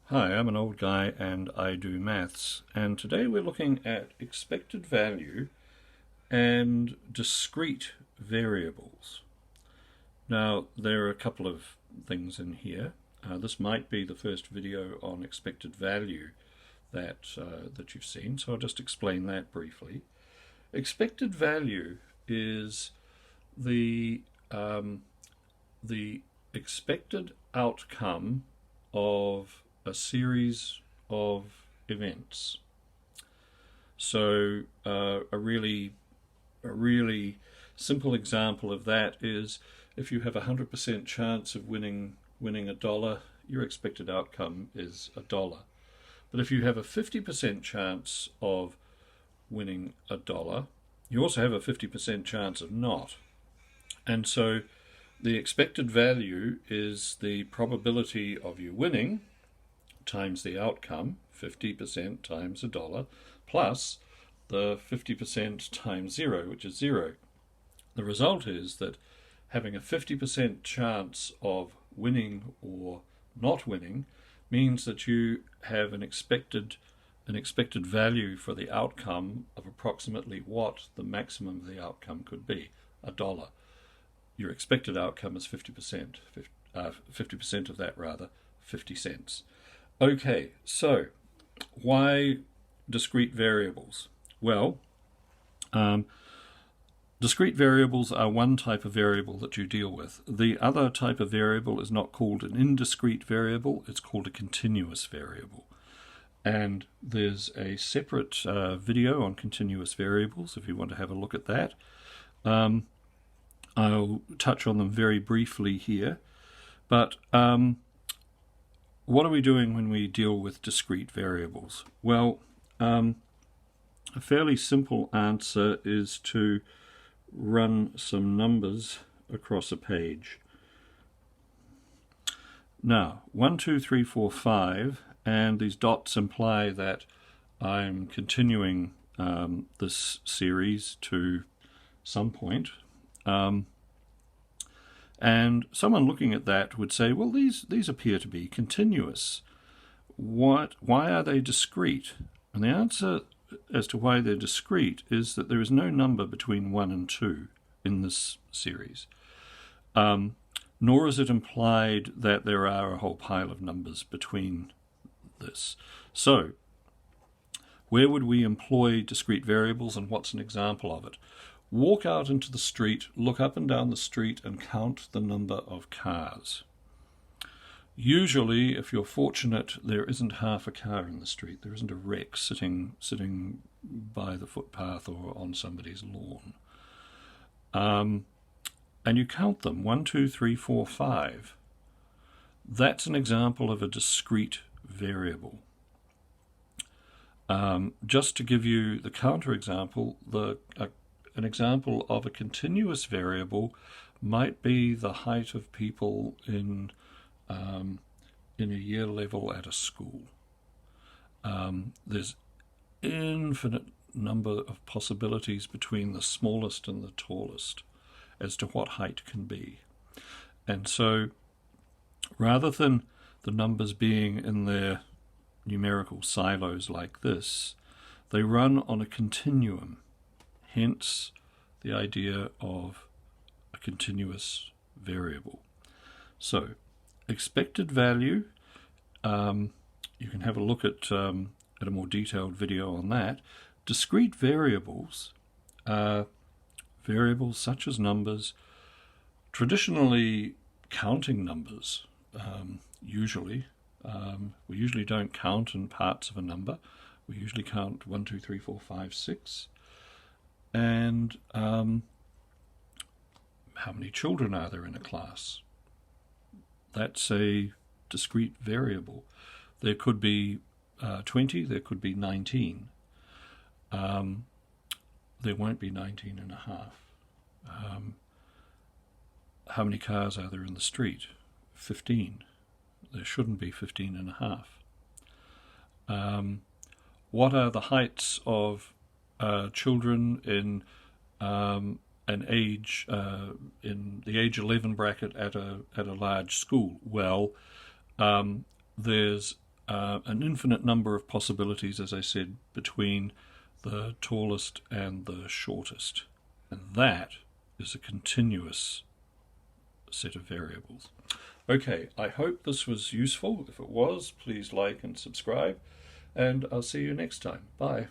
Hi, I'm an old guy and I do maths, and today we're looking at expected value and discrete variables. Now, there are a couple of things in here. This might be the first video on expected value that you've seen, so I'll just explain that briefly. Expected value is the the expected outcome of a series of events. So a really simple example of that is if you have a 100% chance of winning a dollar, your expected outcome is a dollar. But if you have a 50% chance of winning a dollar, you also have a 50% chance of not. And so the expected value is the probability of you winning times the outcome, 50% times a dollar, plus the 50% times 0, which is 0. The result is that having a 50% chance of winning or not winning means that you have an expected value for the outcome of approximately what the maximum of the outcome could be, a dollar. Your expected outcome is 50%, 50% of that rather, 50 cents. Okay, so why discrete variables? Well, discrete variables are one type of variable that you deal with. The other type of variable is not called an indiscrete variable, it's called a continuous variable. And there's a separate video on continuous variables if you want to have a look at that. I'll touch on them very briefly here, but what are we doing when we deal with discrete variables? Well, a fairly simple answer is to run some numbers across a page. Now, 1, 2, 3, 4, 5, and these dots imply that I'm continuing this series to some point. And someone looking at that would say, well, these appear to be continuous. Why are they discrete? And the answer as to why they're discrete is that there is no number between 1 and 2 in this series. Nor is it implied that there are a whole pile of numbers between this. So, where would we employ discrete variables, and what's an example of it? Walk out into the street, look up and down the street and count the number of cars. Usually, if you're fortunate, there isn't half a car in the street. There isn't a wreck sitting by the footpath or on somebody's lawn. And you count them, 1, 2, 3, 4, 5. That's an example of a discrete variable. Just to give you the counterexample, an example of a continuous variable might be the height of people in a year level at a school. There's infinite number of possibilities between the smallest and the tallest as to what height can be. And so rather than the numbers being in their numerical silos like this, they run on a continuum. Hence, the idea of a continuous variable. So, expected value, you can have a look at a more detailed video on that. Discrete variables are variables such as numbers, traditionally counting numbers, usually. We usually don't count in parts of a number. We usually count 1, 2, 3, 4, 5, 6. And how many children are there in a class? That's a discrete variable. There could be 20, there could be 19. There won't be 19 and a half. How many cars are there in the street? 15. There shouldn't be 15 and a half. What are the heights of children in an age in the age 11 bracket at a large school? Well, there's an infinite number of possibilities, as I said, between the tallest and the shortest. And that is a continuous set of variables. Okay, I hope this was useful. If it was, please like and subscribe, and I'll see you next time. Bye.